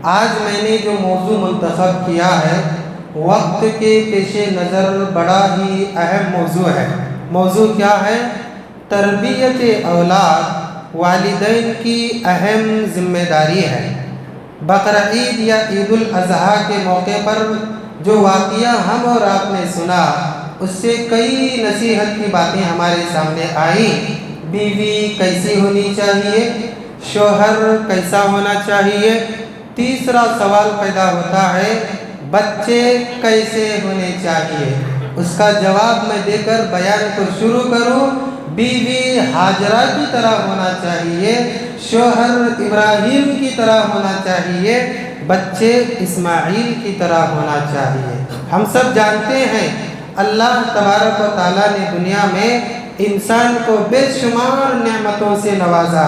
آج میں نے جو موضوع منتخب کیا ہے وقت کے پیش نظر بڑا ہی اہم موضوع ہے۔ موضوع کیا ہے؟ تربیت اولاد والدین کی اہم ذمہ داری ہے۔ بقرہ عید یا عید الاضحیٰ کے موقع پر جو واقعہ ہم اور آپ نے سنا اس سے کئی نصیحت کی باتیں ہمارے سامنے آئیں۔ بیوی کیسی ہونی چاہیے، شوہر کیسا ہونا چاہیے، تیسرا سوال پیدا ہوتا ہے بچے کیسے ہونے چاہیے۔ اس کا جواب میں دے کر بیان کو شروع کروں۔ بیوی ہاجرہ کی طرح ہونا چاہیے، شوہر ابراہیم کی طرح ہونا چاہیے، بچے اسماعیل کی طرح ہونا چاہیے۔ ہم سب جانتے ہیں اللہ تبارک و تعالیٰ نے دنیا میں انسان کو بے شمار نعمتوں سے نوازا۔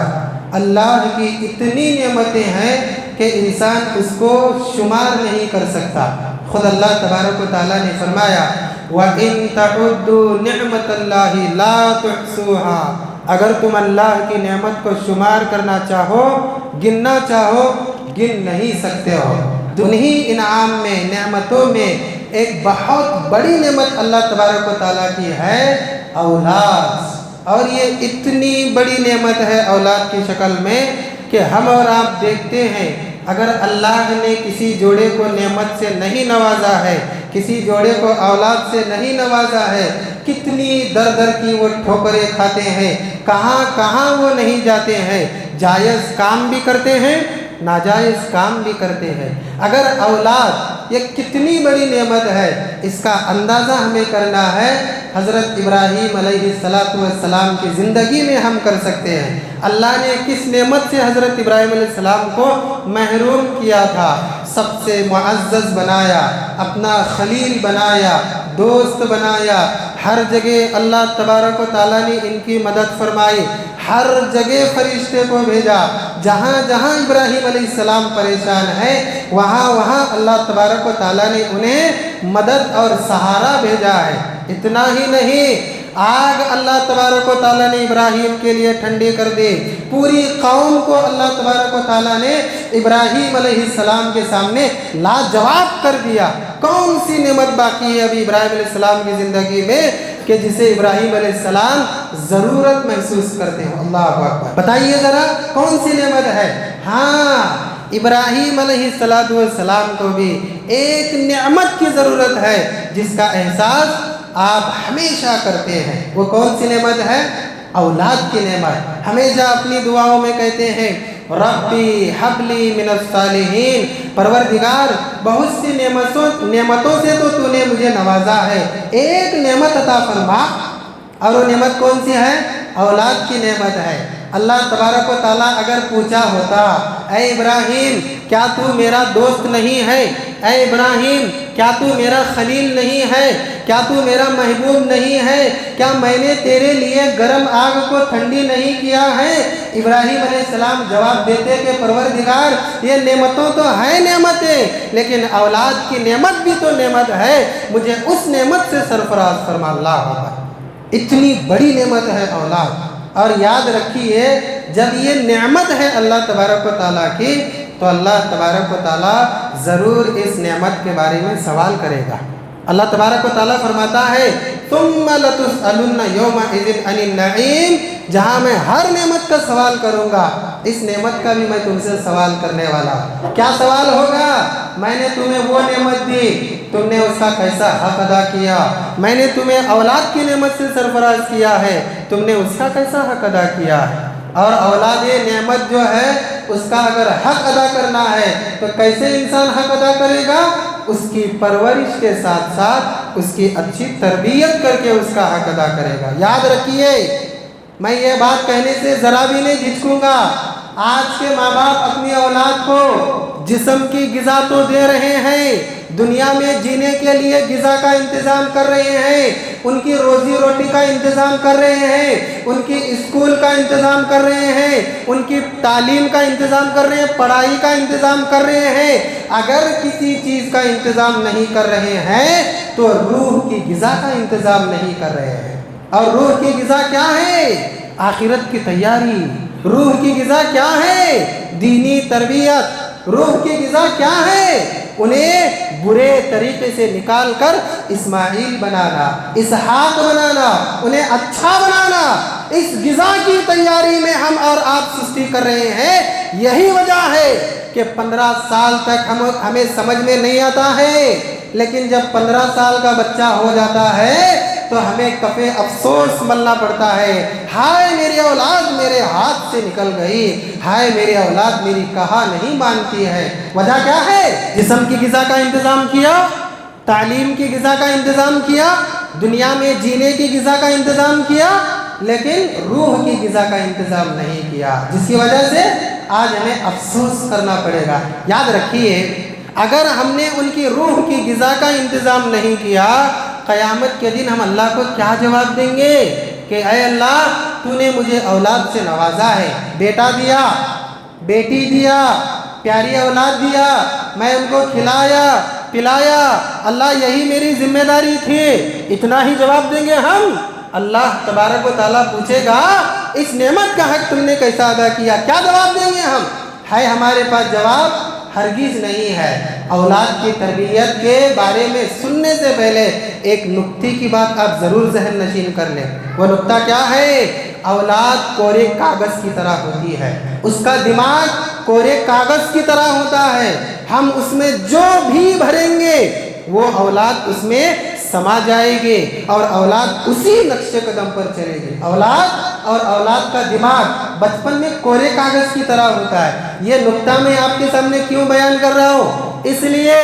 اللہ کی اتنی نعمتیں ہیں کہ انسان اس کو شمار نہیں کر سکتا۔ خود اللہ تبارک و تعالیٰ نے فرمایا وَإِن تَعُدُّوا نِعْمَةَ اللَّهِ لَا تُحْصُوهَا، اگر تم اللہ کی نعمت کو شمار کرنا چاہو، گننا چاہو، گن نہیں سکتے ہو۔ انہی انعام میں، نعمتوں میں ایک بہت بڑی نعمت اللہ تبارک و تعالیٰ کی ہے اولاد، اور یہ اتنی بڑی نعمت ہے اولاد کی شکل میں کہ ہم اور آپ دیکھتے ہیں اگر اللہ نے کسی جوڑے کو نعمت سے نہیں نوازا ہے، کسی جوڑے کو اولاد سے نہیں نوازا ہے، کتنی در در کی وہ ٹھوکریں کھاتے ہیں، کہاں کہاں وہ نہیں جاتے ہیں، جائز کام بھی کرتے ہیں، ناجائز کام بھی کرتے ہیں۔ اگر اولاد یہ کتنی بڑی نعمت ہے اس کا اندازہ ہمیں کرنا ہے حضرت ابراہیم علیہ السلام کی زندگی میں ہم کر سکتے ہیں۔ اللہ نے کس نعمت سے حضرت ابراہیم علیہ السلام کو محروم کیا تھا؟ سب سے معزز بنایا، اپنا خلیل بنایا، دوست بنایا، ہر جگہ اللہ تبارک و تعالیٰ نے ان کی مدد فرمائی، ہر جگہ فرشتے کو بھیجا، جہاں جہاں ابراہیم علیہ السلام پریشان ہے وہاں وہاں اللہ تبارک و تعالیٰ نے انہیں مدد اور سہارا بھیجا ہے۔ اتنا ہی نہیں، آگ اللہ تبارک و تعالیٰ نے ابراہیم کے لیے ٹھنڈی کر دی، پوری قوم کو اللہ تبارک و تعالیٰ نے ابراہیم علیہ السلام کے سامنے لاجواب کر دیا۔ کون سی نعمت باقی ہے ابھی ابراہیم علیہ السلام کی زندگی میں کہ جسے ابراہیم علیہ السلام ضرورت محسوس کرتے ہیں؟ اللہ اکبر، بتائیے ذرا کون سی نعمت ہے؟ ہاں، ابراہیم علیہ السلام کو بھی ایک نعمت کی ضرورت ہے جس کا احساس آپ ہمیشہ کرتے ہیں۔ وہ کون سی نعمت ہے؟ اولاد کی نعمت۔ ہمیشہ اپنی دعاؤں میں کہتے ہیں ربی حبلی من الصالحین، پروردگار بہت سی نعمتوں سے تو نے مجھے نوازا ہے، ایک نعمت عطا فرما، اور وہ نعمت کون سی ہے؟ اولاد کی نعمت ہے۔ اللہ تبارک و تعالیٰ اگر پوچھا ہوتا اے ابراہیم کیا تو میرا دوست نہیں ہے، اے ابراہیم کیا تو میرا خلیل نہیں ہے، کیا تو میرا محبوب نہیں ہے، کیا میں نے تیرے لیے گرم آگ کو ٹھنڈی نہیں کیا ہے؟ ابراہیم علیہ السلام جواب دیتے کہ پروردگار یہ نعمتوں تو ہیں نعمتیں، لیکن اولاد کی نعمت بھی تو نعمت ہے، مجھے اس نعمت سے سرفراز فرما۔ اللہ اکبر، اتنی بڑی نعمت ہے اولاد۔ اور یاد رکھیے جب یہ نعمت ہے اللہ تبارک و تعالیٰ کی تو اللہ تبارک و تعالیٰ ضرور اس نعمت کے بارے میں سوال کرے گا۔ اللہ تبارک و تعالیٰ فرماتا ہے ثم لتسألن یومئذ عن النعیم، جہاں میں ہر نعمت کا سوال کروں گا اس نعمت کا بھی میں تم سے سوال کرنے والا۔ کیا سوال ہوگا؟ میں نے تمہیں وہ نعمت دی، تم نے اس کا کیسا حق ادا کیا؟ میں نے تمہیں اولاد کی نعمت سے سرفراز کیا ہے، تم نے اس کا کیسا حق ادا کیا ہے؟ اور اولاد نعمت جو ہے اس کا اگر حق ادا کرنا ہے تو کیسے انسان حق ادا کرے گا؟ اس کی پرورش کے ساتھ ساتھ اس کی اچھی تربیت کر کے اس کا حق ادا کرے گا۔ یاد رکھیے، میں یہ بات کہنے سے ذرا بھی نہیں جھجکوں گا۔ آج کے ماں باپ اپنی اولاد کو جسم کی غذا تو دے رہے ہیں، دنیا میں جینے کے لیے غذا کا انتظام کر رہے ہیں، ان کی روزی روٹی کا انتظام کر رہے ہیں، ان کی اسکول کا انتظام کر رہے ہیں، ان کی تعلیم کا انتظام کر رہے ہیں، پڑھائی کا انتظام کر رہے ہیں۔ اگر کسی چیز کا انتظام نہیں کر رہے ہیں تو روح کی غذا کا انتظام نہیں کر رہے ہیں۔ اور روح کی غذا کیا ہے؟ آخرت کی تیاری۔ روح کی غذا کیا ہے؟ دینی تربیت۔ روح کی غذا کیا ہے؟ انہیں برے طریقے سے نکال کر اسماعیل بنانا، اسحاق بنانا، انہیں اچھا بنانا۔ اس غذا کی تیاری میں ہم اور آپ سستی کر رہے ہیں۔ یہی وجہ ہے کہ 15 سال تک ہمیں سمجھ میں نہیں آتا ہے، لیکن جب 15 سال کا بچہ ہو جاتا ہے تو ہمیں کفے افسوس ملنا پڑتا ہے، ہائے میری اولاد میرے ہاتھ سے نکل گئی، ہائے میری اولاد میری کہا نہیں مانتی ہے۔ وجہ کیا ہے؟ جسم کی غذا کا انتظام کیا، تعلیم کی غذا کا انتظام کیا، دنیا میں جینے کی غذا کا انتظام کیا، لیکن روح کی غذا کا انتظام نہیں کیا، جس کی وجہ سے آج ہمیں افسوس کرنا پڑے گا۔ یاد رکھیے، اگر ہم نے ان کی روح کی غذا کا انتظام نہیں کیا، قیامت کے دن ہم اللہ کو کیا جواب دیں گے کہ اے اللہ تو نے مجھے اولاد سے نوازا ہے، بیٹا دیا، بیٹی دیا، پیاری اولاد دیا، میں ان کو کھلایا پلایا، اللہ یہی میری ذمہ داری تھی، اتنا ہی جواب دیں گے ہم؟ اللہ تبارک و تعالیٰ پوچھے گا اس نعمت کا حق تم نے کیسا ادا کیا؟ کیا جواب دیں گے ہم؟ ہے ہمارے پاس جواب ہرگز نہیں ہے۔ اولاد کی تربیت کے بارے میں سننے سے پہلے ایک نکتے کی بات آپ ضرور ذہن نشین کر لیں۔ وہ نکتہ کیا ہے؟ اولاد کورے کاغذ کی طرح ہوتی ہے، اس کا دماغ کورے کاغذ کی طرح ہوتا ہے، ہم اس میں جو بھی بھریں گے وہ اولاد اس میں سما جائے گی اور اولاد اسی نقش قدم پر چلے گی۔ اولاد اور اولاد کا دماغ بچپن میں کورے کاغذ کی طرح ہوتا ہے۔ یہ نکتہ میں آپ کے سامنے کیوں بیان کر رہا ہوں؟ اس لیے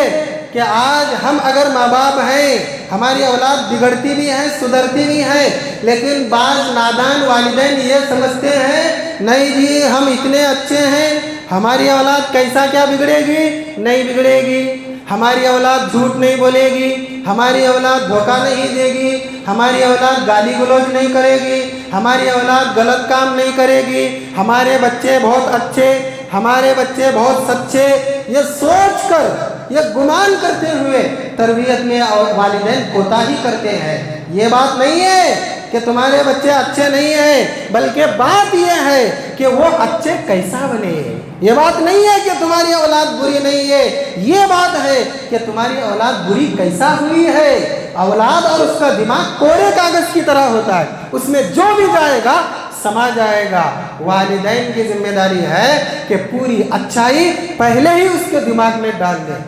کہ آج ہم اگر ماں باپ ہیں، ہماری اولاد بگڑتی بھی ہے سدھرتی بھی ہے، لیکن بعض نادان والدین یہ سمجھتے ہیں نہیں جی ہم اتنے اچھے ہیں، ہماری اولاد کیسا کیا بگڑے گی؟ نہیں بگڑے گی، ہماری اولاد جھوٹ نہیں بولے گی، ہماری اولاد دھوکہ نہیں دے گی، ہماری اولاد گالی گلوچ نہیں کرے گی، ہماری اولاد غلط کام نہیں کرے گی، ہمارے بچے بہت اچھے، ہمارے بچے بہت سچے، یہ سوچ کر یہ گمان کرتے ہوئے تربیت میں والدین کوتاہی کرتے ہیں۔ یہ بات نہیں ہے کہ تمہارے بچے اچھے نہیں ہیں، بلکہ بات یہ ہے کہ وہ اچھے کیسا بنے۔ یہ بات نہیں ہے کہ تمہاری اولاد بری نہیں ہے، یہ بات ہے کہ تمہاری اولاد بری کیسا ہوئی ہے۔ اولاد اور اس کا دماغ کورے کاغذ کی طرح ہوتا ہے، اس میں جو بھی جائے گا سما جائے گا۔ والدین کی ذمہ داری ہے کہ پوری اچھائی پہلے ہی اس کے دماغ میں ڈال دیں،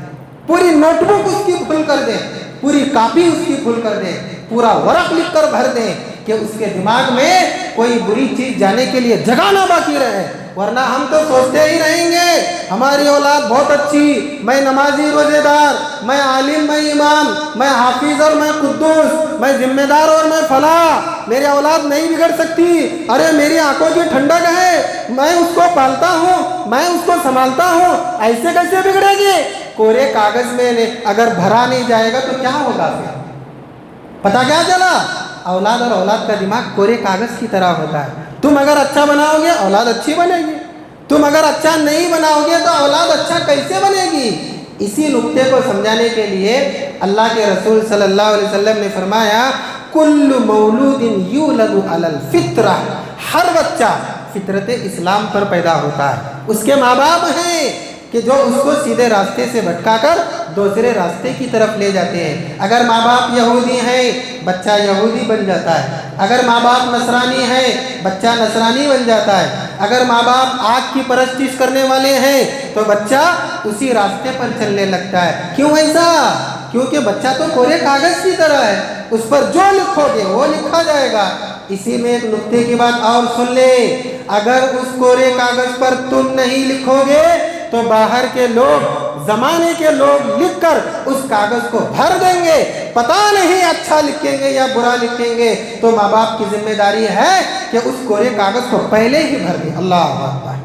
پوری نوٹ بک اس کی کھل کر دیں، پوری کاپی اس کی کھل کر دیں، پورا ورق لکھ کر بھر دیں کہ اس کے دماغ میں کوئی بری چیز جانے کے لیے جگہ نہ باقی رہے۔ ورنہ ہم تو سوچتے ہی رہیں گے ہماری اولاد بہت اچھی، میں نمازی روزے دار، میں عالم، میں امام، میں حافظ اور میں قدوس، میں ذمہ دار اور میں فلاح، میری اولاد نہیں بگڑ سکتی، ارے میری آنکھوں کی ٹھنڈک ہے، میں اس کو پالتا ہوں، میں اس کو سنبھالتا ہوں، ایسے کیسے بگڑے گی؟ کورے کاغذ میں اگر بھرا نہیں جائے گا تو کیا ہوگا پھر؟ پتہ کیا چلا؟ اولاد اور اولاد کا دماغ کورے کاغذ کی طرح ہوتا ہے۔ تم اگر اچھا بناؤ گے اولاد اچھی بنے گی، تم اگر اچھا نہیں بناؤ گے تو اولاد اچھا کیسے بنے گی؟ اسی نقطے کو سمجھانے کے لیے اللہ کے رسول صلی اللہ علیہ وسلم نے فرمایا کل مولود یولد علی الفطرہ، ہر بچہ فطرت اسلام پر پیدا ہوتا ہے۔ اس کے ماں باپ ہیں کہ جو اس کو سیدھے راستے سے بھٹکا کر دوسرے راستے کی طرف لے جاتے ہیں۔ اگر ماں باپ یہودی ہیں بچہ یہودی بن جاتا ہے، اگر ماں باپ نصرانی ہیں بچہ نصرانی بن جاتا ہے، اگر ماں باپ آگ کی پرستش کرنے والے ہیں تو بچہ اسی راستے پر چلنے لگتا ہے۔ کیوں ایسا؟ کیونکہ بچہ تو کورے کاغذ کی طرح ہے، اس پر جو لکھو گے وہ لکھا جائے گا۔ اسی میں ایک نقطے کی بات اور سن لے، اگر اس کورے کاغذ پر تم نہیں لکھو گے تو باہر کے لوگ، زمانے کے لوگ لکھ کر اس کاغذ کو بھر دیں گے، پتہ نہیں اچھا لکھیں گے یا برا لکھیں گے۔ تو ماں باپ کی ذمہ داری ہے کہ اس کورے کاغذ کو پہلے ہی بھر دیں۔ اللہ اکبر۔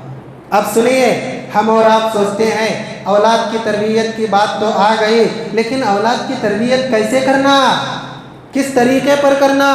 اب سنیے، ہم اور آپ سوچتے ہیں اولاد کی تربیت کی بات تو آ گئی، لیکن اولاد کی تربیت کیسے کرنا، کس طریقے پر کرنا،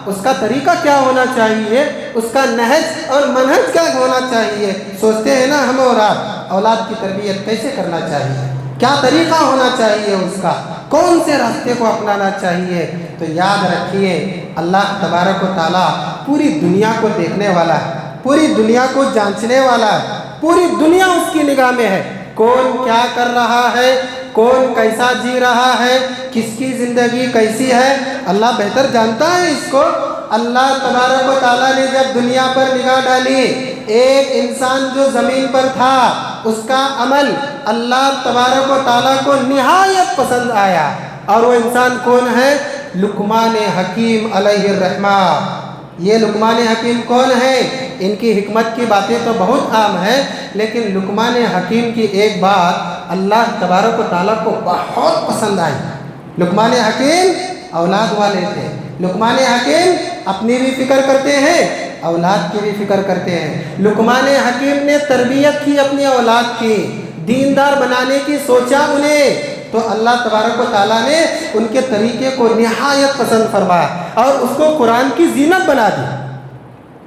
اس کا طریقہ کیا ہونا چاہیے، اس کا نہج اور منہج کیا ہونا چاہیے؟ سوچتے ہیں نا ہم اور آپ اولاد کی تربیت کیسے کرنا چاہیے، کیا طریقہ ہونا چاہیے، اس کا کون سے راستے کو اپنانا چاہیے؟ تو یاد رکھیے اللہ تبارک و تعالیٰ پوری دنیا کو دیکھنے والا ہے، پوری دنیا کو جانچنے والا ہے، پوری دنیا اس کی نگاہ میں ہے۔ کون کیا کر رہا ہے، کون کیسا جی رہا ہے، کس کی زندگی کیسی ہے، اللہ بہتر جانتا ہے اس کو۔ اللہ تبارک و تعالیٰ نے جب دنیا پر نگاہ ڈالی، ایک انسان جو زمین پر تھا، اس کا عمل اللہ تبارک و تعالیٰ کو نہایت پسند آیا، اور وہ انسان کون ہے؟ لقمان حکیم علیہ الرحمہ۔ یہ لقمان حکیم کون ہے؟ ان کی حکمت کی باتیں تو بہت عام ہیں، لیکن لقمان حکیم کی ایک بات اللہ تبارک و تعالیٰ کو بہت پسند آئی۔ لقمان حکیم اولاد والے تھے۔ لقمان حکیم اپنی بھی فکر کرتے ہیں، اولاد کی بھی فکر کرتے ہیں۔ لقمان حکیم نے تربیت کی اپنی اولاد کی، دیندار بنانے کی سوچا انہیں، تو اللہ تبارک و تعالیٰ نے ان کے طریقے کو نہایت پسند فرمایا اور اس کو قرآن کی زینت بنا دی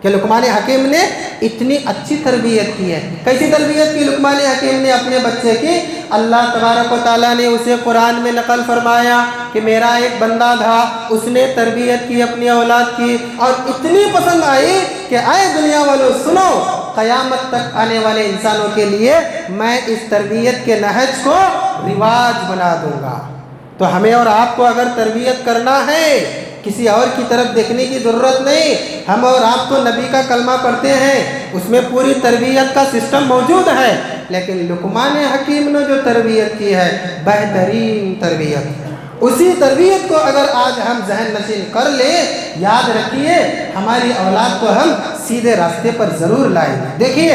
کہ لقمان حکیم نے اتنی اچھی تربیت کی ہے۔ کیسی تربیت کی لقمان حکیم نے اپنے بچے کی؟ اللہ تبارک و تعالیٰ نے اسے قرآن میں نقل فرمایا کہ میرا ایک بندہ تھا، اس نے تربیت کی اپنی اولاد کی، اور اتنی پسند آئی کہ اے دنیا والوں سنو، قیامت تک آنے والے انسانوں کے لیے میں اس تربیت کے نہج کو رواج بنا دوں گا۔ تو ہمیں اور آپ کو اگر تربیت کرنا ہے، کسی اور کی طرف دیکھنے کی ضرورت نہیں۔ ہم اور آپ تو نبی کا کلمہ پڑھتے ہیں، اس میں پوری تربیت کا سسٹم موجود ہے، لیکن لقمان حکیم نے جو تربیت کی ہے بہترین تربیت، اسی تربیت کو اگر آج ہم ذہن نشین کر لیں، یاد رکھیے ہماری اولاد کو ہم سیدھے راستے پر ضرور لائیں گے۔ دیکھیے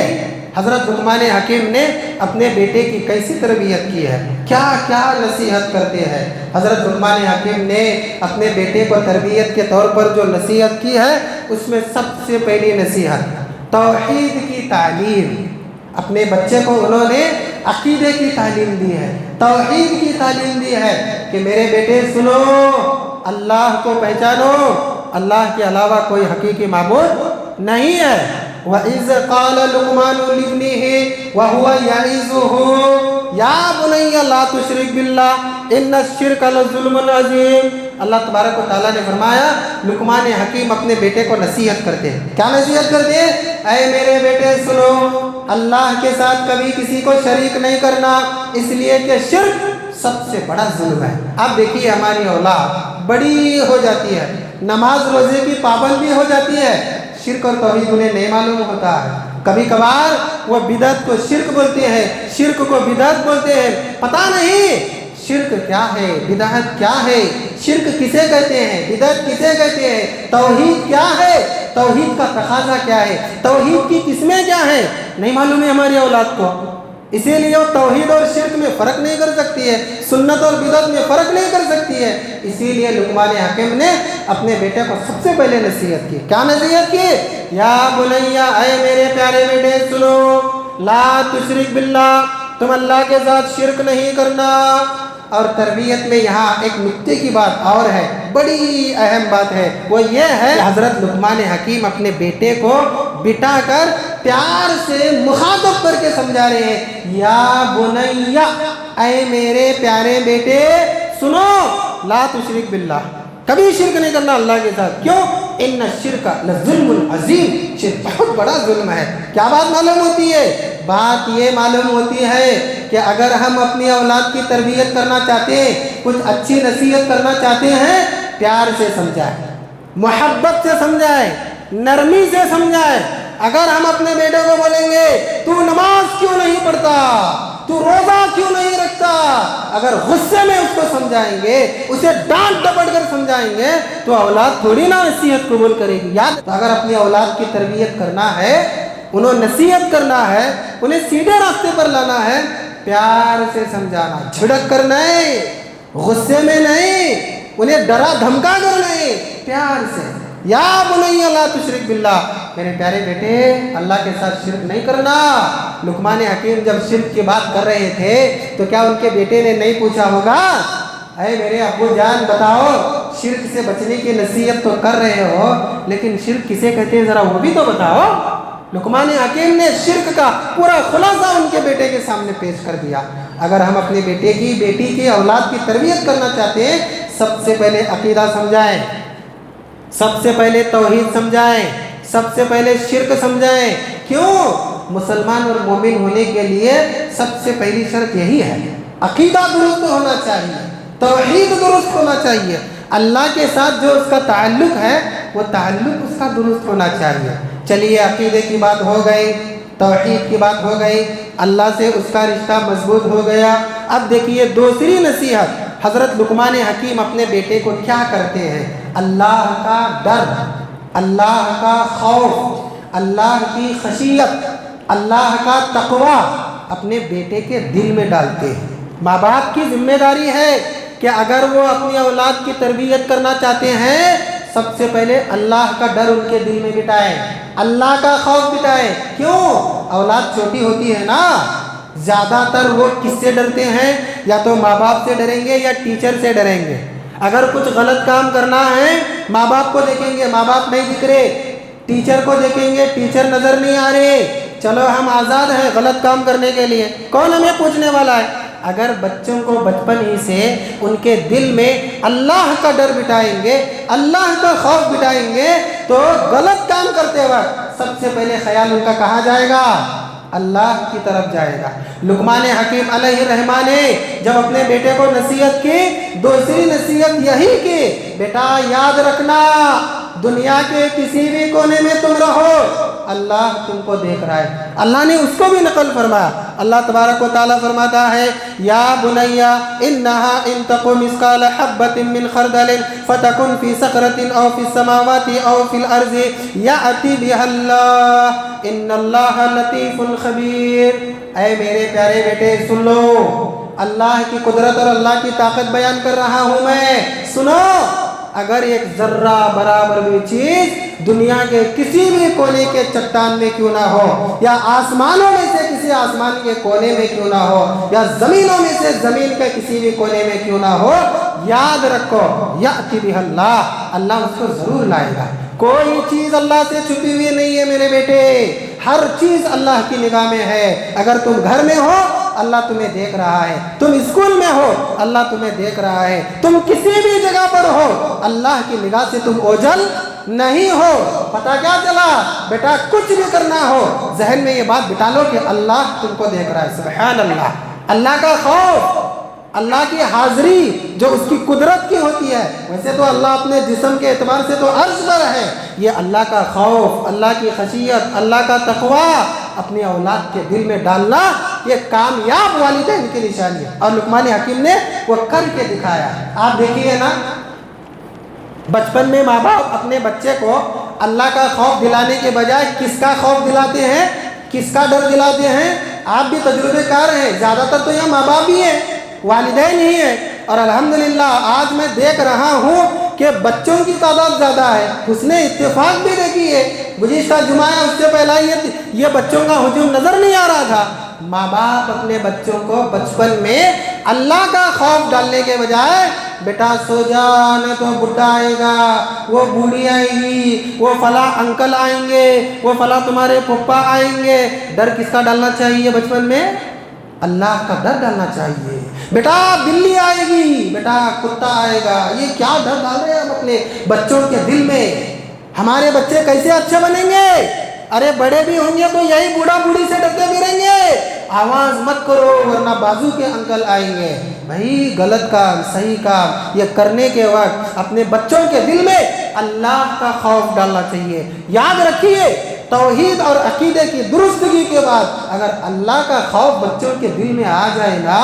حضرت لقمان حکیم نے اپنے بیٹے کی کیسی تربیت کی ہے، کیا کیا نصیحت کرتے ہیں۔ حضرت لقمان حکیم نے اپنے بیٹے کو تربیت کے طور پر جو نصیحت کی ہے، اس میں سب سے پہلی نصیحت توحید کی تعلیم۔ اپنے بچے کو انہوں نے عقیدے کی تعلیم دی ہے، توحید کی تعلیم دی ہے کہ میرے بیٹے سنو، اللہ کو پہچانو، اللہ کے علاوہ کوئی حقیقی معبود نہیں ہے۔ وَإِذْ قَالَ لُقْمَانُ لِابْنِهِ وَهُوَ يَعِظُهُ يَا بُنَيَّ لَا تُشْرِكْ بِاللَّهِ إِنَّ الشِّرْكَ لَظُلْمٌ عَظِيمٌ۔ اللہ تبارک و تعالیٰ نے فرمایا لقمان حکیم اپنے بیٹے کو نصیحت کرتے ہیں۔ کیا نصیحت کرتے ہیں؟ اے میرے بیٹے سنو، اللہ کے ساتھ کبھی کسی کو شریک نہیں کرنا، اس لیے کہ شرک سب سے بڑا ظلم ہے۔ اب دیکھیے ہماری اولاد بڑی ہو جاتی ہے، نماز روزے کی پابند بھی ہو جاتی ہے، شرک اور توحید انہیں نہیں معلوم ہوتا ہے۔ کبھی کبھار وہ بدعت کو شرک بولتے ہیں، شرک کو بدعت بولتے ہیں، پتہ نہیں شرک کیا ہے، بدعت کیا ہے، شرک کسے کہتے ہیں، بدعت کسے کہتے ہیں، توحید کیا ہے، توحید کا تقاضا کیا ہے، توحید کی قسمیں کیا ہیں، نہیں معلوم ہے ہماری اولاد کو۔ اسی لیے وہ توحید اور شرک میں فرق نہیں کر سکتی ہے، سنت اور بدعت میں فرق نہیں کر سکتی ہے۔ اسی لیے لقمان حکیم نے اپنے بیٹے کو سب سے پہلے نصیحت کی۔ کیا نصیحت کی؟ یا بنیا، اے میرے پیارے بیٹے سنو، لا تشرک باللہ، تم اللہ کے ساتھ شرک نہیں کرنا۔ اور تربیت میں یہاں ایک نکتے کی بات اور ہے، بڑی اہم بات ہے، وہ یہ ہے کہ حضرت لقمان حکیم اپنے بیٹے کو بٹھا کر پیار سے مخاطب کر کے سمجھا رہے ہیں، یا بنیا، اے میرے پیارے بیٹے سنو، لا تشرک باللہ، کبھی شرک نہیں کرنا اللہ کے ساتھ۔ کیوں؟ ان الشرک لظلم عظیم، شرک بہت بڑا ظلم ہے۔ کیا بات معلوم ہوتی ہے؟ بات یہ معلوم ہوتی ہے کہ اگر ہم اپنی اولاد کی تربیت کرنا چاہتے ہیں، کچھ اچھی نصیحت کرنا چاہتے ہیں، پیار سے سمجھائیں، محبت سے سمجھائیں، نرمی سے سمجھائیں۔ اگر ہم اپنے بیٹے کو بولیں گے تو نماز کیوں نہیں پڑھتا، تو روزہ کیوں نہیں رکھتا، اگر غصے میں اس کو سمجھائیں گے، اسے ڈانٹ ڈپٹ کر سمجھائیں گے، تو اولاد تھوڑی نا نصیحت قبول کرے گی۔ یاد، اگر اپنی اولاد کی تربیت کرنا ہے، انہیں نصیحت کرنا ہے، انہیں سیدھے راستے پر لانا ہے، پیار سے سمجھانا، جھڑک کر نہیں، غصے میں نہیں، انہیں ڈرا دھمکا کر نہیں، پیار سے۔ یا بنی لا تشرک باللہ، میرے پیارے بیٹے اللہ کے ساتھ شرک نہیں کرنا۔ لقمان حکیم جب شرک کی بات کر رہے تھے تو کیا ان کے بیٹے نے نہیں پوچھا ہوگا، اے میرے ابو جان بتاؤ، شرک سے بچنے کی نصیحت تو کر رہے ہو، لیکن شرک کسے کہتے ہیں ذرا وہ بھی تو بتاؤ۔ لقمان حکیم نے شرک کا پورا خلاصہ ان کے بیٹے کے سامنے پیش کر دیا۔ اگر ہم اپنے بیٹے کی، بیٹی کی، اولاد کی تربیت کرنا چاہتے ہیں، سب سے پہلے عقیدہ سمجھائیں، سب سے پہلے توحید سمجھائیں، سب سے پہلے شرک سمجھائیں۔ کیوں؟ مسلمان اور مومن ہونے کے لیے سب سے پہلی شرط یہی ہے، عقیدہ درست ہونا چاہیے، توحید درست ہونا چاہیے، اللہ کے ساتھ جو اس کا تعلق ہے وہ تعلق اس کا درست ہونا چاہیے۔ چلیے عقیدے کی بات ہو گئی، توحید کی بات ہو گئی، اللہ سے اس کا رشتہ مضبوط ہو گیا۔ اب دیکھیے دوسری نصیحت، حضرت لقمان حکیم اپنے بیٹے کو کیا کرتے ہیں؟ اللہ کا ڈر، اللہ کا خوف، اللہ کی خشیت، اللہ کا تقوی اپنے بیٹے کے دل میں ڈالتے ہیں۔ ماں باپ کی ذمہ داری ہے کہ اگر وہ اپنی اولاد کی تربیت کرنا چاہتے ہیں، سب سے پہلے اللہ کا ڈر ان کے دل میں بٹھائیں، اللہ کا خوف بٹھائیں۔ کیوں؟ اولاد چھوٹی ہوتی ہے نا، زیادہ تر وہ کس سے ڈرتے ہیں؟ یا تو ماں باپ سے ڈریں گے یا ٹیچر سے ڈریں گے۔ اگر کچھ غلط کام کرنا ہے، ماں باپ کو دیکھیں گے، ماں باپ نہیں دکھ رہے، ٹیچر کو دیکھیں گے، ٹیچر نظر نہیں آ رہے، چلو ہم آزاد ہیں غلط کام کرنے کے لیے، کون ہمیں پوچھنے والا ہے؟ اگر بچوں کو بچپن ہی سے ان کے دل میں اللہ کا ڈر بٹھائیں گے، اللہ کا خوف بٹھائیں گے، تو غلط کام کرتے وقت سب سے پہلے خیال ان کا کہاں جائے گا؟ اللہ کی طرف جائے گا۔ لقمان حکیم علیہ الرحمہ نے جب اپنے بیٹے کو نصیحت کی، دوسری نصیحت یہی کی، بیٹا یاد رکھنا دنیا کے کسی بھی کونے میں تم رہو، اللہ تم کو دیکھ رہا ہے۔ اللہ نے اس کو بھی نقل فرمایا، اللہ تبارک و تعالیٰ فرماتا ہے، یا بنی انہا ان تک مثقال حبۃ من خردل فتکن فی صخرۃ او فی السماوات او فی الارض یأتی بها اللہ ان اللہ لطیف خبیر۔ اے میرے پیارے بیٹے سن لو، اللہ کی قدرت اور اللہ کی طاقت بیان کر رہا ہوں میں، سنو۔ اگر ایک ذرہ برابر بھی چیز دنیا کے کسی بھی کونے کے چٹان میں کیوں نہ ہو، یا آسمانوں میں سے کسی آسمان کے کونے میں کیوں نہ ہو، یا زمینوں میں سے زمین کے کسی بھی کونے میں کیوں نہ ہو، یاد رکھو یأتی بہ اللہ، اللہ اس کو ضرور لائے گا۔ کوئی چیز اللہ سے چھپی ہوئی نہیں ہے میرے بیٹے، ہر چیز اللہ کی نگاہ میں ہے۔ اگر تم گھر میں ہو اللہ تمہیں دیکھ رہا ہے، تم اسکول میں ہو اللہ تمہیں دیکھ رہا ہے، تم کسی بھی جگہ پر ہو اللہ کی نگاہ سے تم اوجھل نہیں ہو۔ پتہ کیا چلا؟ بیٹا کچھ بھی کرنا ہو ذہن میں یہ بات بٹھا لو کہ اللہ تم کو دیکھ رہا ہے۔ سبحان اللہ، اللہ کا خوف، اللہ کی حاضری جو اس کی قدرت کی ہوتی ہے۔ ویسے تو اللہ اپنے جسم کے اعتبار سے تو عرش پر ہے، یہ اللہ کا خوف، اللہ کی خشیت، اللہ کا تقوی اپنی اولاد کے دل میں ڈالنا، یہ کامیاب والدین کی نشانی ہے، اور لقمان حکیم نے وہ کر کے دکھایا۔ آپ دیکھیے نا، بچپن میں ماں باپ اپنے بچے کو اللہ کا خوف دلانے کے بجائے کس کا خوف دلاتے ہیں، کس کا ڈر دلاتے ہیں؟ آپ بھی تجربے کار ہیں، زیادہ تر تو یہ ماں باپ ہی ہیں، والدین ہی ہیں، اور الحمدللہ آج میں دیکھ رہا ہوں کہ بچوں کی تعداد زیادہ ہے۔ اس نے اتفاق بھی دیکھی ہے، گزشتہ جمعہ اس سے پہلا یہ بچوں کا ہجوم نظر نہیں آ رہا تھا۔ ماں باپ اپنے بچوں کو بچپن میں اللہ کا خوف ڈالنے کے بجائے، بیٹا سو جا نہ تو بڈھا آئے گا، وہ بوڑھی آئے گی، وہ فلاں انکل آئیں گے، وہ فلاں تمہارے پپا آئیں گے، ڈر کس کا ڈالنا چاہیے بچپن میں؟ اللہ کا ڈر ڈالنا چاہیے۔ بیٹا بلی آئے گی، بیٹا کتا آئے گا، یہ کیا ڈر ڈال رہے ہیں ہم اپنے بچوں کے دل میں؟ ہمارے بچے کیسے اچھے بنیں گے؟ ارے بڑے بھی ہوں گے تو یہی بوڑھا بوڑھی سے ڈرتے بھی رہیں گے، آواز مت کرو ورنہ بازو کے انکل آئیں گے۔ بھائی غلط کام صحیح کام یہ کرنے کے وقت اپنے بچوں کے دل میں اللہ کا خوف ڈالنا چاہیے۔ یاد رکھیے، توحید اور عقیدے کی درستگی کے بعد اگر اللہ کا خوف بچوں کے دل میں آ جائے نا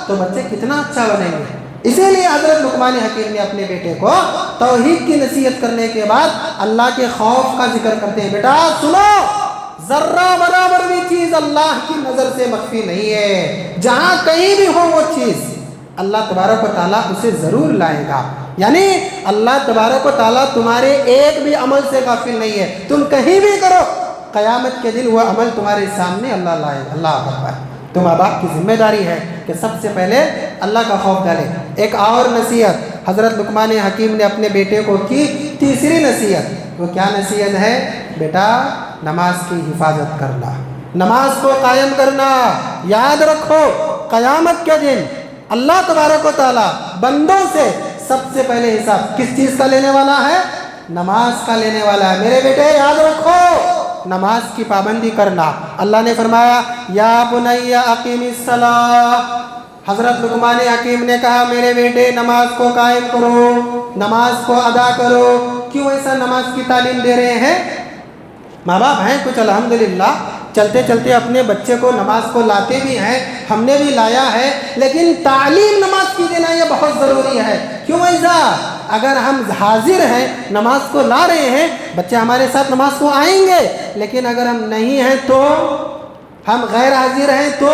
تو بچے کتنا اچھا بنیں گے۔ اسی لیے حضرت لقمان حکیم نے اپنے بیٹے کو توحید کی نصیحت کرنے کے بعد اللہ کے خوف کا ذکر کرتے ہیں۔ بیٹا سنو، ذرہ برابر بھی چیز اللہ کی نظر سے مخفی نہیں ہے، جہاں کہیں بھی ہو وہ چیز اللہ تبارک و تعالیٰ اسے ضرور لائے گا۔ یعنی اللہ تبارک و تعالیٰ تمہارے ایک بھی عمل سے غافل نہیں ہے، تم کہیں بھی کرو قیامت کے دن وہ عمل تمہارے سامنے اللہ لائے گا۔ اللہ اکبر۔ تو ماں باپ کی ذمہ داری ہے کہ سب سے پہلے اللہ کا خوف ڈالے۔ ایک اور نصیحت حضرت لقمان حکیم نے اپنے بیٹے کو کی، تیسری نصیحت، وہ کیا نصیحت ہے؟ بیٹا نماز کی حفاظت کرنا، نماز کو قائم کرنا۔ یاد رکھو قیامت کے دن اللہ تبارک و تعالیٰ بندوں سے سب سے پہلے حساب کس چیز کا لینے والا ہے؟ نماز کا لینے والا ہے۔ میرے بیٹے یاد رکھو، نماز کی پابندی کرنا۔ اللہ نے فرمایا یا بنی اقیم الصلاۃ، حضرت لقمان حکیم نے کہا میرے بیٹے نماز کو قائم کرو، نماز کو ادا کرو۔ کیوں ایسا نماز کی تعلیم دے رہے ہیں؟ ماں باپ ہیں کچھ الحمدللہ، چلتے چلتے اپنے بچے کو نماز کو لاتے بھی ہیں، ہم نے بھی لایا ہے، لیکن تعلیم نماز کی دینا یہ بہت ضروری ہے۔ کیوں ایسا؟ اگر ہم حاضر ہیں نماز کو لا رہے ہیں، بچے ہمارے ساتھ نماز کو آئیں گے، لیکن اگر ہم نہیں ہیں تو، ہم غیر حاضر ہیں تو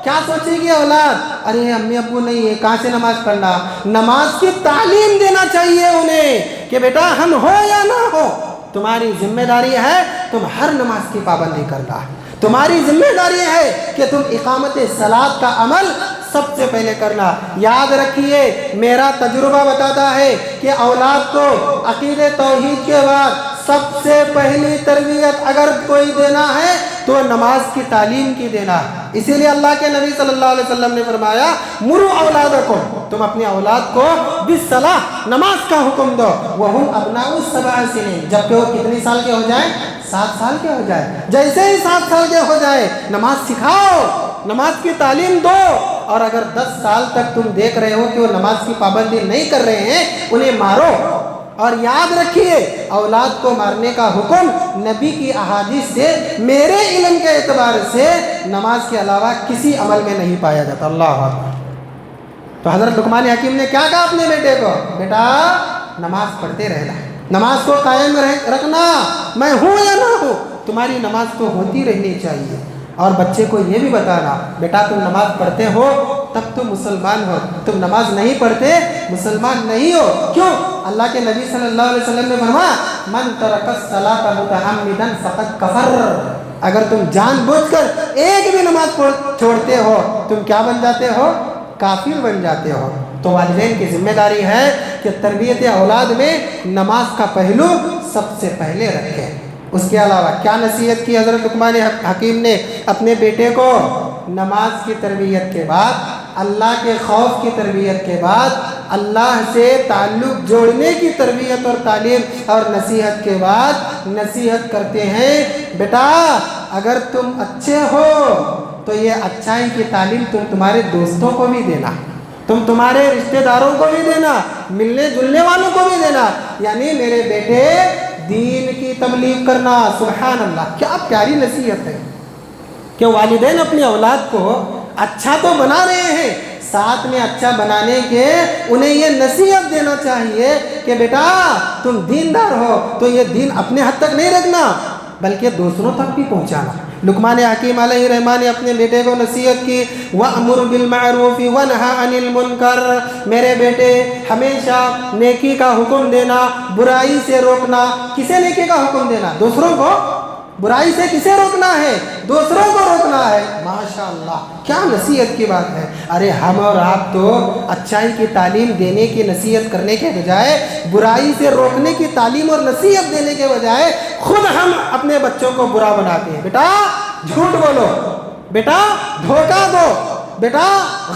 کیا سوچے گی اولاد؟ ارے امی ابو نہیں ہے، کہاں سے نماز پڑھنا؟ نماز کی تعلیم دینا چاہیے انہیں کہ بیٹا ہم ہو یا نہ ہو، تمہاری ذمہ داری ہے تم ہر نماز کی پابندی کرنا، تمہاری ذمہ داری ہے کہ تم اقامت صلاۃ کا عمل سب سے پہلے کرنا۔ یاد رکھیے میرا تجربہ بتاتا ہے کہ اولاد کو عقیدہ توحید کے بعد سب سے پہلی تربیت اگر کوئی دینا ہے تو نماز کی تعلیم کی دینا۔ اسی لیے اللہ کے نبی صلی اللہ علیہ وسلم نے فرمایا مرو اولادکم، تم اپنی اولاد کو بالصلاۃ، نماز کا حکم دو، وہم ابناء 7 سنین، جبکہ وہ کتنی سال کے ہو جائیں؟ 7 سال کے ہو جائے۔ جیسے ہی 7 سال کے ہو جائے نماز سکھاؤ، نماز کی تعلیم دو۔ اور اگر 10 سال تک تم دیکھ رہے ہو کہ وہ نماز کی پابندی نہیں کر رہے ہیں، انہیں مارو۔ اور یاد رکھیے اولاد کو مارنے کا حکم نبی کی احادیث سے، میرے علم کے اعتبار سے نماز کے علاوہ کسی عمل میں نہیں پایا جاتا۔ اللہ اکبر۔ تو حضرت لقمان حکیم نے کیا کہا اپنے بیٹے کو؟ بیٹا نماز پڑھتے رہنا، نماز کو قائم رکھنا، میں ہوں یا نہ ہوں تمہاری نماز تو ہوتی رہنی چاہیے۔ اور بچے کو یہ بھی بتانا بیٹا تم نماز پڑھتے ہو تب تم مسلمان ہو، تم نماز نہیں پڑھتے مسلمان نہیں ہو۔ کیوں؟ اللہ کے نبی صلی اللہ علیہ وسلم نے فرمایا من ترک الصلاۃ متعمدا فقد کفر، اگر تم جان بوجھ کر ایک بھی نماز چھوڑتے ہو تم کیا بن جاتے ہو؟ کافر بن جاتے ہو۔ تو والدین کی ذمہ داری ہے کہ تربیت اولاد میں نماز کا پہلو سب سے پہلے رکھیں۔ اس کے علاوہ کیا نصیحت کی حضرت لقمان حکیم نے اپنے بیٹے کو؟ نماز کی تربیت کے بعد، اللہ کے خوف کی تربیت کے بعد، اللہ سے تعلق جوڑنے کی تربیت اور تعلیم اور نصیحت کے بعد نصیحت کرتے ہیں بیٹا اگر تم اچھے ہو تو یہ اچھائی کی تعلیم تم تمہارے دوستوں کو بھی دینا، تم تمہارے رشتہ داروں کو بھی دینا، ملنے جلنے والوں کو بھی دینا۔ یعنی میرے بیٹے دین کی تبلیغ کرنا۔ سبحان اللہ، کیا پیاری نصیحت ہے کہ والدین اپنی اولاد کو اچھا تو بنا رہے ہیں، ساتھ میں اچھا بنانے کے انہیں یہ نصیحت دینا چاہیے کہ بیٹا تم دیندار ہو تو یہ دین اپنے حد تک نہیں رکھنا بلکہ دوسروں تک بھی پہنچانا۔ لقمان حکیم علیہ الرحمٰن نے اپنے بیٹے کو نصیحت کی وَأْمُرْ بِالْمَعْرُوفِ وَانْهَ عَنِ الْمُنْكَرِ، میرے بیٹے ہمیشہ نیکی کا حکم دینا، برائی سے روکنا۔ کسے نیکی کا حکم دینا؟ دوسروں کو۔ برائی سے کسے روکنا ہے؟ دوسروں کو روکنا ہے۔ ماشاءاللہ کیا نصیحت کی بات ہے۔ ارے ہم اور آپ تو اچھائی کی تعلیم دینے کی نصیحت کرنے کے بجائے، برائی سے روکنے کی تعلیم اور نصیحت دینے کے بجائے خود ہم اپنے بچوں کو برا بناتے ہیں۔ بیٹا جھوٹ بولو، بیٹا دھوکہ دو، بیٹا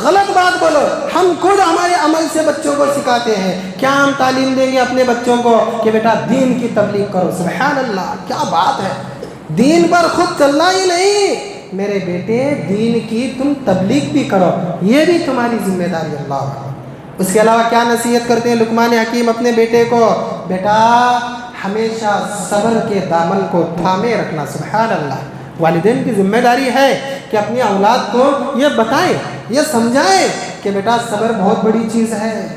غلط بات بولو۔ ہم خود ہمارے عمل سے بچوں کو سکھاتے ہیں۔ کیا ہم تعلیم دیں گے اپنے بچوں کو کہ بیٹا دین کی تبلیغ کرو؟ سبحان اللہ، کیا بات ہے۔ دین پر خود چلنا ہی نہیں، میرے بیٹے دین کی تم تبلیغ بھی کرو، یہ بھی تمہاری ذمہ داری۔ اللہ۔ اس کے علاوہ کیا نصیحت کرتے ہیں لقمان حکیم اپنے بیٹے کو؟ بیٹا ہمیشہ صبر کے دامن کو تھامے رکھنا۔ سبحان اللہ۔ والدین کی ذمہ داری ہے کہ اپنی اولاد کو یہ بتائیں، یہ سمجھائیں کہ بیٹا صبر بہت بڑی چیز ہے،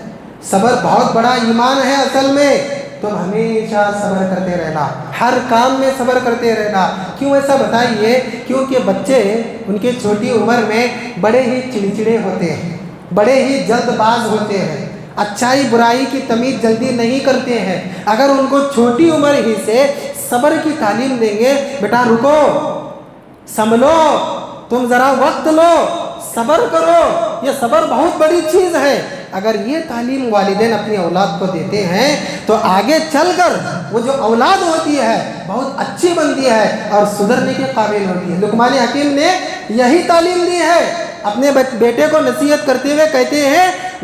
صبر بہت بڑا ایمان ہے اصل میں۔ تم ہمیشہ صبر کرتے رہنا، ہر کام میں صبر کرتے رہنا۔ کیوں ایسا بتائیے؟ کیونکہ بچے ان کے چھوٹی عمر میں بڑے ہی چڑچڑے ہوتے ہیں، بڑے ہی جلد باز ہوتے ہیں، اچھائی برائی کی تمیز جلدی نہیں کرتے ہیں۔ اگر ان کو چھوٹی عمر ہی سے صبر کی تعلیم دیں گے، بیٹا رکو، سنبھلو، تم ذرا وقت لو، صبر کرو، یہ صبر بہت بڑی چیز ہے۔ اگر یہ تعلیم والدین اپنی اولاد کو دیتے ہیں تو آگے چل کر وہ جو اولاد ہوتی ہے بہت اچھی بنتی ہے اور سدھرنے کے قابل ہوتی ہے۔ لقمان حکیم نے یہی تعلیم دی ہے، اپنے بیٹے کو نصیحت کرتے ہوئے کہتے ہیں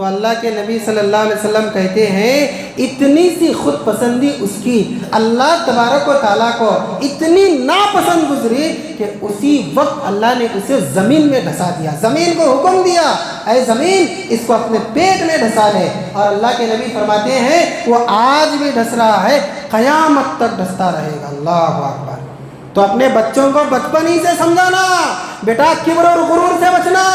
تو اللہ کے نبی صلی اللہ علیہ وسلم کہتے ہیں اتنی سی خود پسندی اس کی اللہ تبارک و تعالیٰ کو اتنی ناپسند گزری کہ اسی وقت اللہ نے اسے زمین میں دھسا دیا، زمین کو حکم دیا اے زمین اس کو اپنے پیٹ میں دھسا لے، اور اللہ کے نبی فرماتے ہیں وہ آج بھی دھس رہا ہے، قیامت تک دھستا رہے گا۔ اللہ اکبر۔ تو اپنے بچوں کو بچپن ہی سے سمجھانا، بیٹا کبر اور غرور سے بچنا،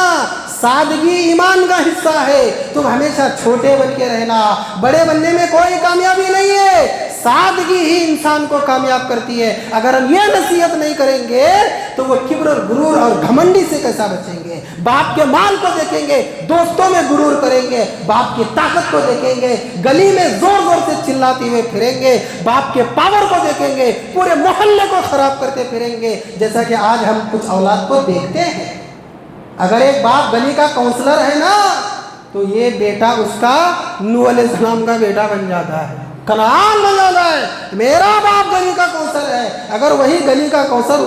سادگی ایمان کا حصہ ہے، تم ہمیشہ چھوٹے بن کے رہنا، بڑے بننے میں کوئی کامیابی نہیں ہے، سادگی ہی انسان کو کامیاب کرتی ہے۔ اگر ہم یہ نصیحت نہیں کریں گے تو وہ کبر اور غرور اور گھمنڈی سے کیسا بچیں گے؟ باپ کے مال کو دیکھیں گے، دوستوں میں غرور کریں گے، باپ کی طاقت کو دیکھیں گے، گلی میں زور زور سے چلاتے ہوئے پھریں گے، باپ کے پاور کو دیکھیں گے، پورے محلے کو خراب کرتے پھریں گے، جیسا کہ آج ہم کچھ اولاد کو دیکھتے ہیں۔ اگر ایک باپ گلی کا کونسلر ہے نا تو یہ بیٹا اس کا نوح علیہ السلام کا بیٹا بن جاتا ہے، کنعان بن جاتا ہے۔ میرا باپ گلی کا کونسلر ہے، اگر وہی گلی کا کونسلر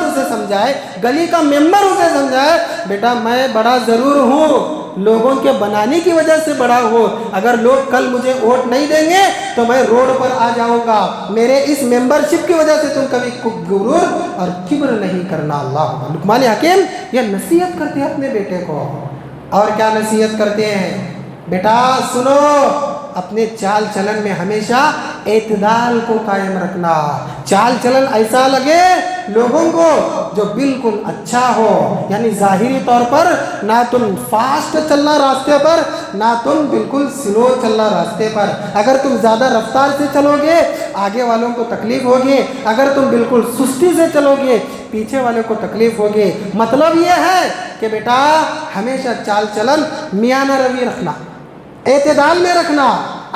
اسے سمجھائے، گلی کا ممبر اسے سمجھائے، بیٹا میں بڑا ضرور ہوں، لوگوں کے بنانے کی وجہ سے بڑا ہوں، اگر لوگ کل مجھے ووٹ نہیں دیں گے تو میں روڈ پر آ جاؤں گا، میرے اس ممبرشپ کی وجہ سے تم کبھی غرور اور کبر نہیں کرنا۔ اللہ لقمان حکیم یہ نصیحت کرتے ہیں اپنے بیٹے کو، اور کیا نصیحت کرتے ہیں؟ بیٹا سنو، اپنے چال چلن میں ہمیشہ اعتدال کو قائم رکھنا، چال چلن ایسا لگے لوگوں کو جو بالکل اچھا ہو، یعنی ظاہری طور پر نہ تم فاسٹ چلنا راستے پر، نہ تم بالکل سلو چلنا راستے پر۔ اگر تم زیادہ رفتار سے چلو گے آگے والوں کو تکلیف ہوگی، اگر تم بالکل سستی سے چلو گے پیچھے والے کو تکلیف ہوگی۔ مطلب یہ ہے کہ بیٹا ہمیشہ چال چلن میانہ روی رکھنا، اعتدال میں رکھنا،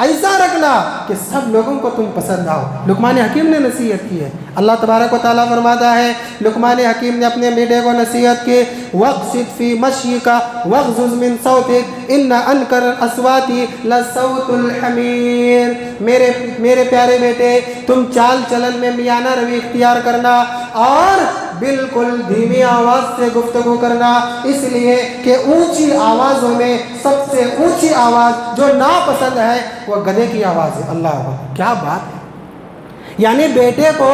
ایسا رکھنا کہ سب لوگوں کو تم پسند آؤ۔ لقمان حکیم نے نصیحت کی ہے۔ اللہ تبارک و تعالیٰ فرماتا ہے، لقمان حکیم نے اپنے بیٹے کو نصیحت کی، وَقْصِدْ فِي مَشْيِكَ وَاغْضُضْ مِنْ صَوْتِكَ إِنَّ أَنْكَرَ الْأَصْوَاتِ لَصَوْتُ الْحَمِيرِ۔ میرے پیارے بیٹے تم چال چلن میں میانہ روی اختیار کرنا اور بالکل دھیمی آواز سے گفتگو کرنا، اس لیے کہ اونچی آوازوں میں سب سے اونچی آواز جو ناپسند ہے وہ گدھے کی آواز ہے۔ اللہ اکبر، کیا بات ہے! یعنی بیٹے کو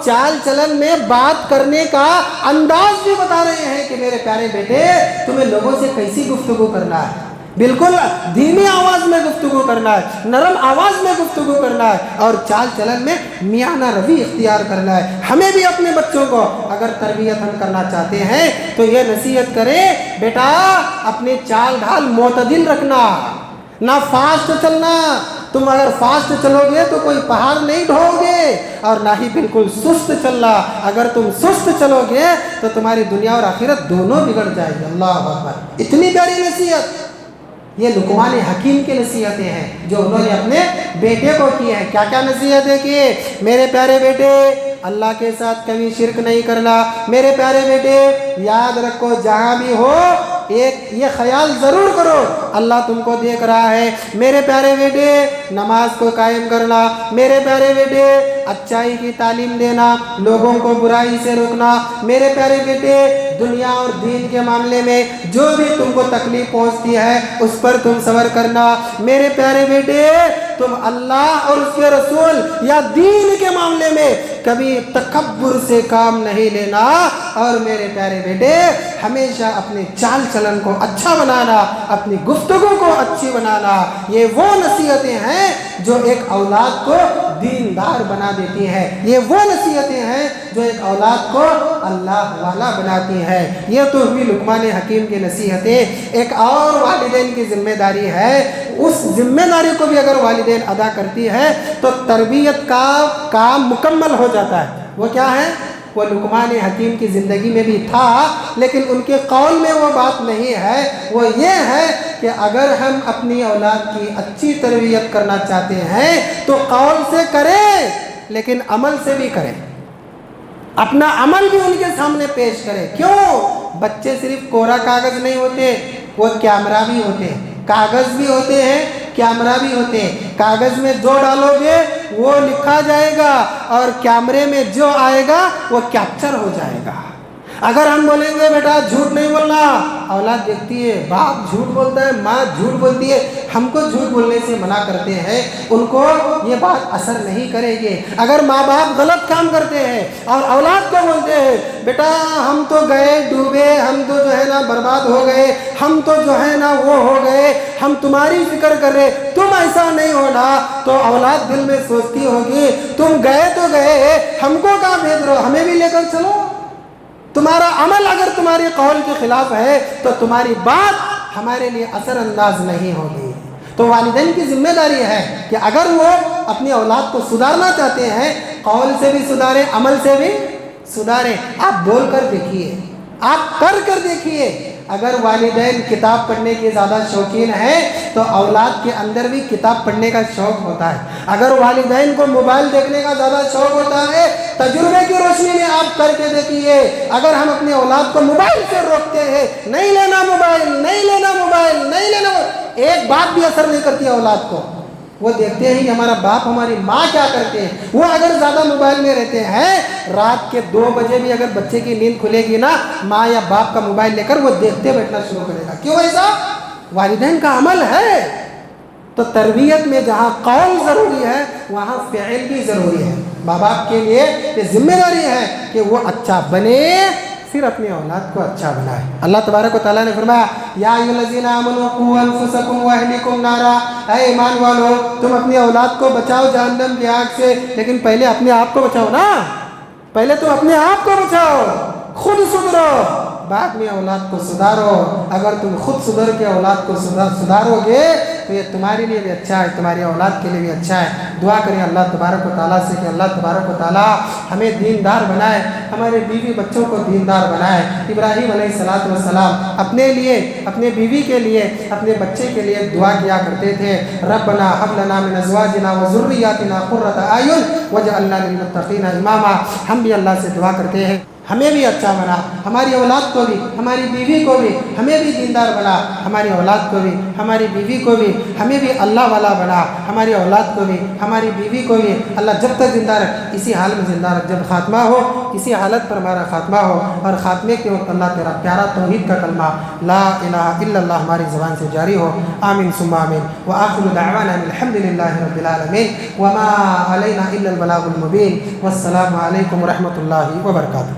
چال چلن میں بات کرنے کا انداز بھی بتا رہے ہیں کہ میرے پیارے بیٹے تمہیں لوگوں سے کیسی گفتگو کرنا ہے، بالکل دھیمی آواز میں گفتگو کرنا ہے، نرم آواز میں گفتگو کرنا ہے، اور چال چلن میں میانہ روی اختیار کرنا ہے۔ ہمیں بھی اپنے بچوں کو اگر تربیت ہم کرنا چاہتے ہیں تو یہ نصیحت کریں، بیٹا اپنے چال ڈھال معتدل رکھنا، نہ فاسٹ چلنا۔ تم اگر فاسٹ چلو گے تو کوئی پہاڑ نہیں ڈھو گے، اور نہ ہی بالکل سست چلنا، اگر تم سست چلو گے تو تمہاری دنیا اور آخرت دونوں بگڑ جائے گی۔ اللہ اکبر، اتنی پیاری نصیحت! یہ لقمان حکیم کی نصیحتیں ہیں جو انہوں نے اپنے بیٹے کو کی ہیں۔ کیا کیا نصیحتیں کی؟ میرے پیارے بیٹے اللہ کے ساتھ کبھی شرک نہیں کرنا، میرے پیارے بیٹے یاد رکھو جہاں بھی ہو ایک یہ خیال ضرور کرو اللہ تم کو دیکھ رہا ہے، میرے پیارے بیٹے نماز کو قائم کرنا، میرے پیارے بیٹے اچائی کی تعلیم دینا، لوگوں کو برائی سے روکنا، میرے پیارے بیٹے دنیا اور دین کے معاملے میں جو بھی تم کو تکلیف پہنچتی ہے اس پر تم صبر کرنا، میرے پیارے بیٹے تم اللہ اور اس کے رسول یا دین کے معاملے میں کبھی تکبر سے کام نہیں لینا، اور میرے پیارے بیٹے ہمیشہ اپنے چال چلن کو اچھا بنانا، اپنی گفتگو کو اچھی بنانا۔ یہ وہ نصیحتیں ہیں جو ایک اولاد کو دیندار بنا دیتی ہیں، یہ وہ نصیحتیں ہیں جو ایک اولاد کو اللہ والا بناتی ہیں۔ یہ تو ہوئی لقمان حکیم کی نصیحتیں۔ ایک اور والدین کی ذمہ داری ہے، اس ذمہ داری کو بھی اگر والدین ادا کرتی ہے تو تربیت کا کام مکمل ہو جاتا ہے۔ وہ کیا ہے؟ وہ لقمان حکیم کی زندگی میں بھی تھا لیکن ان کے قول میں وہ بات نہیں ہے، وہ یہ ہے کہ اگر ہم اپنی اولاد کی اچھی تربیت کرنا چاہتے ہیں تو قول سے کریں لیکن عمل سے بھی کریں، اپنا عمل بھی ان کے سامنے پیش کریں۔ کیوں؟ بچے صرف کوڑا کاغذ نہیں ہوتے، وہ کیمرہ بھی ہوتے ہیں، کاغذ بھی ہوتے ہیں، کیمرہ بھی ہوتے ہیں۔ کاغذ میں جو ڈالو گے وہ لکھا جائے گا اور کیمرے میں جو آئے گا وہ کیپچر ہو جائے گا۔ اگر ہم بولیں گے بیٹا جھوٹ نہیں بولنا، اولاد دیکھتی ہے باپ جھوٹ بولتا ہے، ماں جھوٹ بولتی ہے، ہم کو جھوٹ بولنے سے منع کرتے ہیں، ان کو یہ بات اثر نہیں کرے گی۔ اگر ماں باپ غلط کام کرتے ہیں اور اولاد کو بولتے ہیں بیٹا ہم تو گئے ڈوبے، ہم تو جو ہے نا برباد ہو گئے، ہم تو جو ہے نا وہ ہو گئے، ہم تمہاری فکر کر رہے، تم ایسا نہیں ہونا، تو اولاد دل میں سوچتی ہوگی تم گئے تو گئے، ہم کو کہاں بھیج رہے ہو، ہمیں بھی لے کر چلو۔ تمہارا عمل اگر تمہاری قول کے خلاف ہے تو تمہاری بات ہمارے لیے اثر انداز نہیں ہوگی۔ تو والدین کی ذمہ داری ہے کہ اگر وہ اپنی اولاد کو سدھارنا چاہتے ہیں، قول سے بھی سدھاریں، عمل سے بھی سدھاریں۔ آپ بول کر دیکھیے، آپ کر کر دیکھیے۔ اگر والدین کتاب پڑھنے کے زیادہ شوقین ہیں تو اولاد کے اندر بھی کتاب پڑھنے کا شوق ہوتا ہے۔ اگر والدین کو موبائل دیکھنے کا زیادہ شوق ہوتا ہے، تجربے کی روشنی میں آپ کر کے دیکھیے، اگر ہم اپنے اولاد کو موبائل سے روکتے ہیں، نہیں لینا موبائل، نہیں لینا موبائل، نہیں لینا موبائل، ایک بات بھی اثر نہیں کرتی اولاد کو۔ وہ دیکھتے ہیں کہ ہمارا باپ ہماری ماں کیا کرتے ہیں۔ وہ اگر زیادہ موبائل میں رہتے ہیں، رات کے 2 بجے بھی اگر بچے کی نیند کھلے گی نا، ماں یا باپ کا موبائل لے کر وہ دیکھتے بیٹھنا شروع کرے گا۔ کیوں ایسا؟ والدین کا عمل ہے۔ تو تربیت میں جہاں قول ضروری ہے وہاں فعل بھی ضروری ہے۔ ماں باپ کے لیے یہ ذمہ داری ہے کہ وہ اچھا بنے، پھر اپنی اولاد کو اچھا بنائے۔ اللہ تبارک و تعالیٰ نے فرمایا یا ایھا الذین آمنوا قوا انفسکم واہلکم نارا، اے ایمان والو تم اپنی اولاد کو بچاؤ جہنم کی آگ سے، لیکن پہلے اپنے آپ کو بچاؤ نا، پہلے تم اپنے آپ کو بچاؤ، خود سدھرو، بعد میں اولاد کو سدھارو۔ اگر تم خود سدھر کے اولاد کو سدھارو گے تو یہ تمہارے لیے بھی اچھا ہے، تمہاری اولاد کے لیے بھی اچھا ہے۔ دعا کریں اللہ تبارک و تعالیٰ سے کہ اللہ تبارک و تعالیٰ ہمیں دیندار بنائے، ہمارے بیوی بچوں کو دیندار بنائے۔ ابراہیم علیہ السلام اپنے لیے، اپنے بیوی کے لیے، اپنے بچے کے لیے دعا کیا کرتے تھے، ربنا هب لنا من ازواجنا وذرياتنا قرة اعین واجعلنا للمتقین اماما۔ ہم بھی اللہ سے دعا کرتے ہیں ہمیں بھی اچھا بنا، ہماری اولاد کو بھی، ہماری بیوی کو بھی، ہمیں بھی دیندار بنا، ہماری اولاد کو بھی، ہماری بیوی کو بھی، ہمیں بھی اللہ والا بنا، ہماری اولاد کو بھی، ہماری بیوی کو بھی اللہ جب تک زندہ رکھ، اسی حال میں زندہ رکھ، جب خاتمہ ہو اسی حالت پر ہمارا خاتمہ ہو، اور خاتمے کے وقت اللہ تیرا پیارا توحید کا کلمہ لا الہ الا اللہ ہماری زبان سے جاری ہو۔ آمین ثم آمین۔ وآخر دعوانا الحمد للہ رب العالمین وما علینا الا البلاغ المبین۔ والسلام علیکم ورحمۃ اللہ وبرکاتہ۔